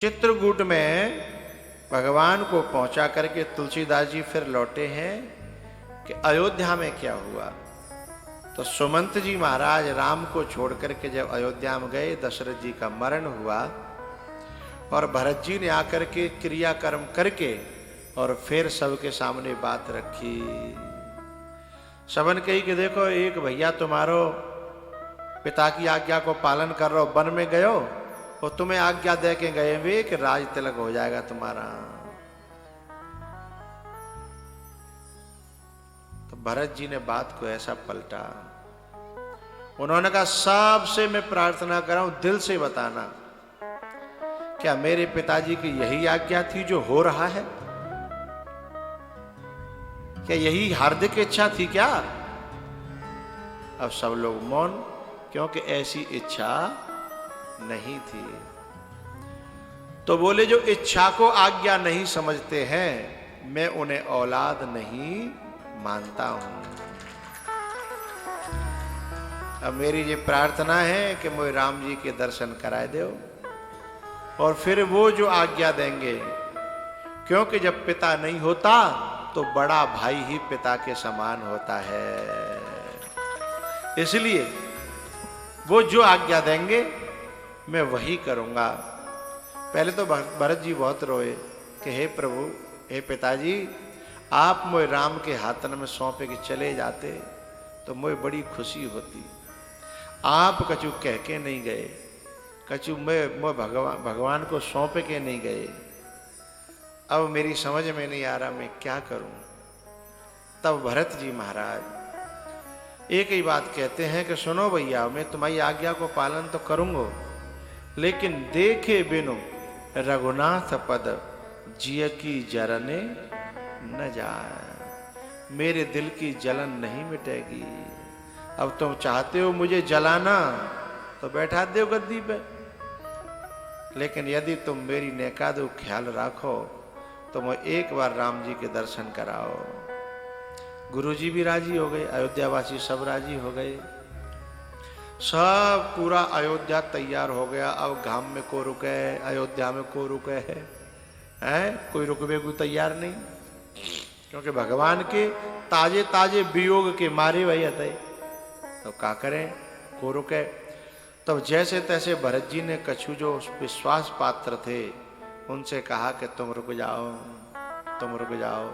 चित्रकूट में भगवान को पहुंचा करके तुलसीदास जी फिर लौटे हैं कि अयोध्या में क्या हुआ। तो सुमंत जी महाराज राम को छोड़ करके जब अयोध्या में गए, दशरथ जी का मरण हुआ और भरत जी ने आकर के क्रियाकर्म करके और फिर सबके सामने बात रखी। सबन कही कि देखो, एक भैया तुम्हारो पिता की आज्ञा को पालन कर रहे हो, वन में गयो और तुम्हें आज्ञा दे के गए वे कि राज तिलक हो जाएगा तुम्हारा। तो भरत जी ने बात को ऐसा पलटा, उन्होंने कहा सबसे मैं प्रार्थना कर रहा हूं, दिल से बताना, क्या मेरे पिताजी की यही आज्ञा थी जो हो रहा है? क्या यही हार्दिक इच्छा थी क्या? अब सब लोग मौन, क्योंकि ऐसी इच्छा नहीं थी। तो बोले जो इच्छा को आज्ञा नहीं समझते हैं, मैं उन्हें औलाद नहीं मानता हूं। अब मेरी ये प्रार्थना है कि मुझे राम जी के दर्शन कराए दो और फिर वो जो आज्ञा देंगे, क्योंकि जब पिता नहीं होता तो बड़ा भाई ही पिता के समान होता है, इसलिए वो जो आज्ञा देंगे मैं वही करूंगा। पहले तो भरत जी बहुत रोए कि हे प्रभु, हे पिताजी, आप मुझे राम के हाथन में सौंपे के चले जाते तो मुझे बड़ी खुशी होती। आप कछु कह के नहीं गए, कछु मैं भगवान को सौंपे के नहीं गए। अब मेरी समझ में नहीं आ रहा मैं क्या करूं। तब भरत जी महाराज एक ही बात कहते हैं कि सुनो भैया, मैं तुम्हारी आज्ञा को पालन तो करूंगा, लेकिन देखे बिनु रघुनाथ पद जिय की जरने न जाए। मेरे दिल की जलन नहीं मिटेगी। अब तुम चाहते हो मुझे जलाना तो बैठा दो गद्दी पे, लेकिन यदि तुम मेरी नेकादो ख्याल रखो तो मैं एक बार राम जी के दर्शन कराओ। गुरुजी भी राजी हो गए, अयोध्यावासी सब राजी हो गए, सब पूरा अयोध्या तैयार हो गया। अब गांव में को रुके, अयोध्या में को रुके है, कोई रुकवे को तैयार नहीं, क्योंकि भगवान के ताजे ताजे वियोग के मारे वही आते। तो क्या करें, को रुके। तब जैसे तैसे भरत जी ने कछु जो विश्वास पात्र थे उनसे कहा कि तुम रुक जाओ, तुम रुक जाओ।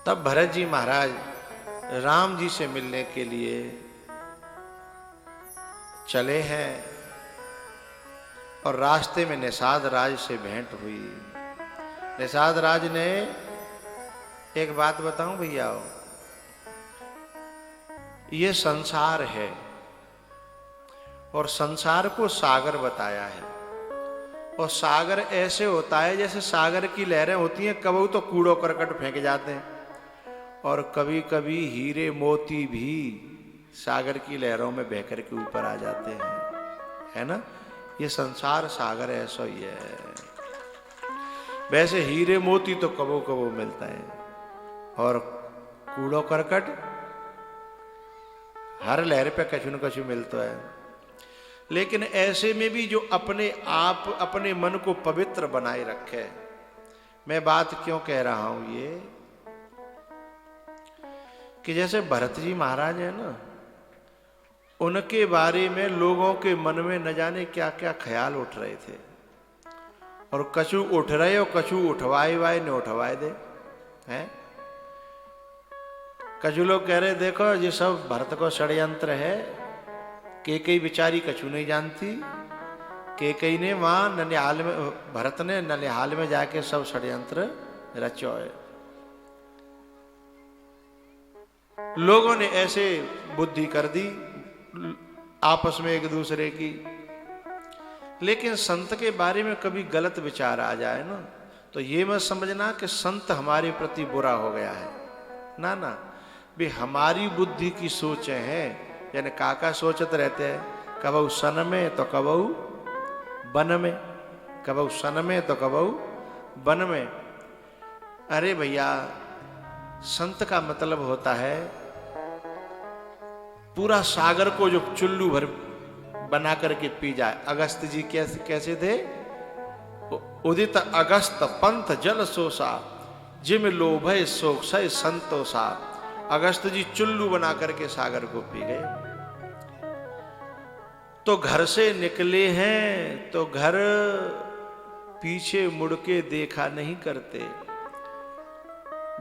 तब भरत जी महाराज राम जी से मिलने के लिए चले हैं और रास्ते में निषाद राज से भेंट हुई। निषाद राज ने एक बात बताऊं भैया, ये संसार है और संसार को सागर बताया है, और सागर ऐसे होता है जैसे सागर की लहरें होती हैं, कभी तो कूड़ो करकट फेंके जाते हैं और कभी कभी हीरे मोती भी सागर की लहरों में बहकर के ऊपर आ जाते हैं, है ना। ये संसार सागर ऐसा ही है। वैसे हीरे मोती तो कबो कबो मिलता है और कूड़ो करकट हर लहर पे कछु न कछु मिलता है। लेकिन ऐसे में भी जो अपने आप अपने मन को पवित्र बनाए रखे। मैं बात क्यों कह रहा हूं ये, कि जैसे भरत जी महाराज है ना, उनके बारे में लोगों के मन में न जाने क्या क्या ख्याल उठ रहे थे, और कछु उठ रहे और कछु उठवाए वाए न उठवाए दे हैं। कछु लोग कह रहे देखो ये सब भरत को षड्यंत्र है, केकई बेचारी कछु नहीं जानती, केकई ने वहां ननिहाल में, भरत ने ननिहाल में जाके सब षड्यंत्र रचो है। लोगों ने ऐसे बुद्धि कर दी आपस में एक दूसरे की। लेकिन संत के बारे में कभी गलत विचार आ जाए ना, तो ये मत समझना कि संत हमारे प्रति बुरा हो गया है, ना ना, भी हमारी बुद्धि की सोचें हैं। यानी काका सोचत रहते हैं, कबहू सन में तो कबहू बन में, कबहू सन में तो कबहू बन में। अरे भैया, संत का मतलब होता है पूरा सागर को जो चुल्लू भर बना करके पी जाए। अगस्त जी कैसे कैसे थे? उदित अगस्त पंथ जल सोसा, जिम लोभय सोक्षय संतोषा। अगस्त जी चुल्लू बना करके सागर को पी गए। तो घर से निकले हैं तो घर पीछे मुड़ के देखा नहीं करते।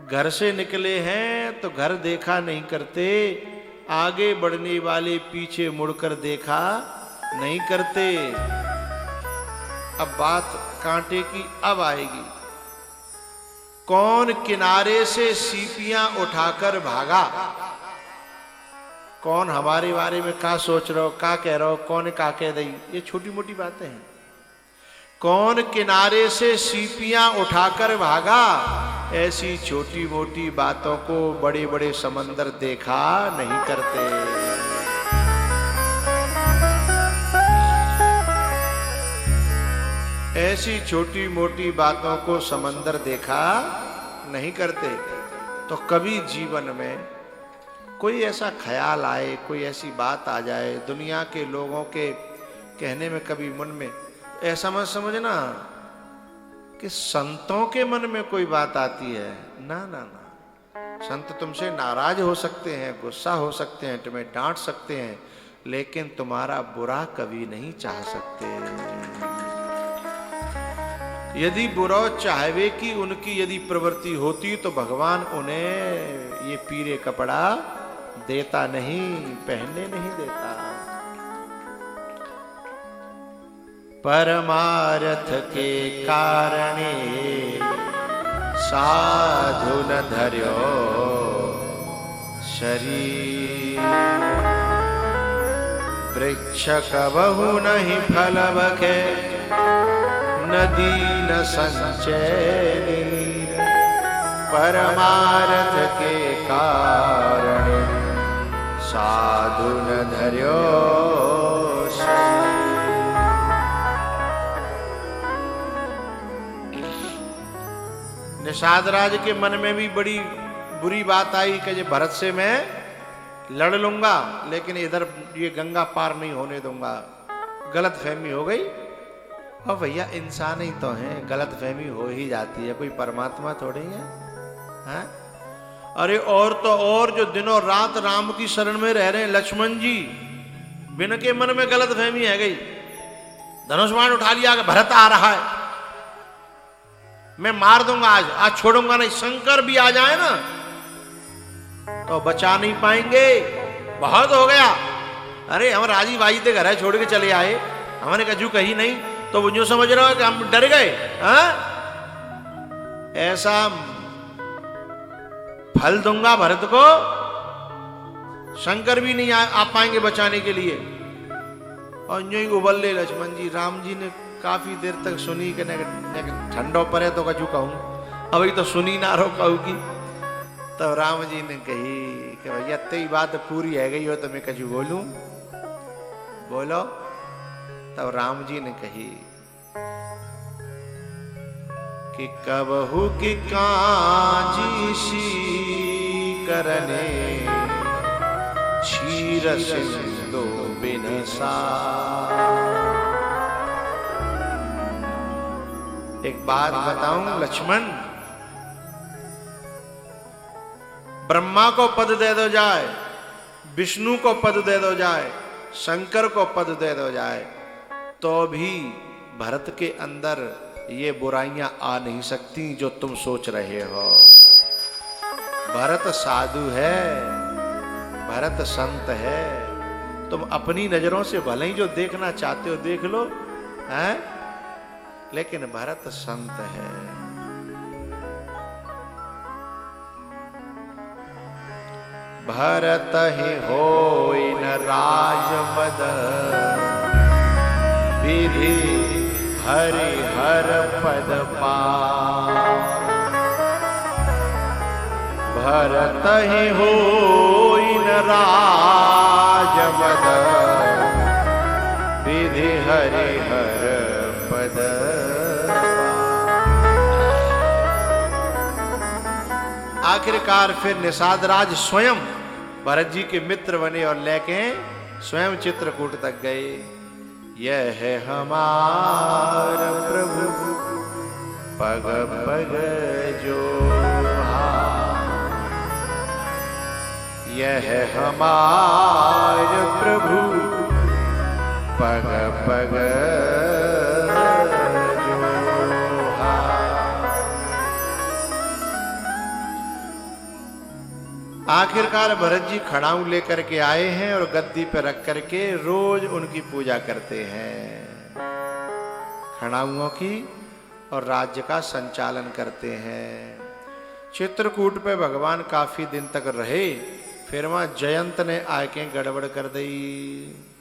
घर से निकले हैं तो घर देखा नहीं करते, आगे बढ़ने वाले पीछे मुड़कर देखा नहीं करते। अब बात कांटे की अब आएगी। कौन किनारे से सीपियां उठाकर भागा? कौन हमारे बारे में क्या सोच रहे हो, क्या कह रहे हो, कौन क्या कह रही, ये छोटी मोटी बातें हैं। कौन किनारे से सीपियां उठाकर भागा? ऐसी छोटी मोटी बातों को बड़े बड़े समंदर देखा नहीं करते। ऐसी छोटी मोटी बातों को समंदर देखा नहीं करते। तो कभी जीवन में कोई ऐसा ख्याल आए, कोई ऐसी बात आ जाए दुनिया के लोगों के कहने में, कभी मन में ऐसा मत समझना कि संतों के मन में कोई बात आती है। ना ना ना, संत तुमसे नाराज हो सकते हैं, गुस्सा हो सकते हैं, तुम्हें डांट सकते हैं, लेकिन तुम्हारा बुरा कभी नहीं चाह सकते। यदि बुरा चाहवे की उनकी यदि प्रवृत्ति होती तो भगवान उन्हें ये पीरे कपड़ा देता नहीं, पहनने नहीं देता। परमार्थ के कारणे साधु न धर्यो शरीर, वृक्ष कबहु नहीं फल बखे, नदी न संचय नीर। परमार्थ के कारण साधु न धर्यो शरीर। निषाद राज के मन में भी बड़ी बुरी बात आई कि ये भरत से मैं लड़ लूंगा, लेकिन इधर ये गंगा पार नहीं होने दूंगा। गलत फहमी हो गई। और भैया इंसान ही तो है, गलत फहमी हो ही जाती है, कोई परमात्मा थोड़ी है। अरे और तो और जो दिनों रात राम की शरण में रह रहे हैं लक्ष्मण जी, बिन के मन में गलत फहमी है गई। धनुष बाण उठा लिया कि भरत आ रहा है, मैं मार दूंगा, आज छोड़ूंगा नहीं। शंकर भी आ जाए ना तो बचा नहीं पाएंगे, बहुत हो गया। अरे हम राजी बाजी थे, घर है छोड़ के चले आए, हमने कजू कही नहीं तो वो जो समझ रहे हो कि हम डर गए। ऐसा फल दूंगा भरत को, शंकर भी नहीं आ पाएंगे बचाने के लिए। और यूं ही उबल ले लक्ष्मण जी। राम जी ने काफी देर तक सुनी कि ठंडो परे तो कजू कहूं, अभी तो सुनी ना रो कहू की। तब राम जी ने कही कि भैया तेरी बात पूरी है गई हो तो मैं कजू बोलूं, बोलो। तब राम जी ने कही कि कबहू की काजी सी करने, क्षीर सिंधु बिनसा। एक बात बताऊं लक्ष्मण, ब्रह्मा को पद दे दो जाए, विष्णु को पद दे दो जाए, शंकर को पद दे दो जाए, तो भी भरत के अंदर ये बुराइयां आ नहीं सकती जो तुम सोच रहे हो। भरत साधु है, भरत संत है। तुम अपनी नजरों से भले ही जो देखना चाहते हो देख लो, हैं? लेकिन भरत संत है। भरत ही होई न राजमद, विधि हरि हर पद पा। भरत ही होई न राजमद, विधि हरि हर पद पा। आखिरकार फिर निषाद राज स्वयं भरत जी के मित्र बने और लेके स्वयं चित्रकूट तक गए। यह है हमारा प्रभु पग जो यह हमारे प्रभु पग पग जो आखिरकार भरत जी खड़ाऊ लेकर के आए हैं और गद्दी पर रख करके रोज उनकी पूजा करते हैं, खड़ाऊओं की, और राज्य का संचालन करते हैं। चित्रकूट पे भगवान काफी दिन तक रहे, फिर वहां जयंत ने आके गड़बड़ कर दी।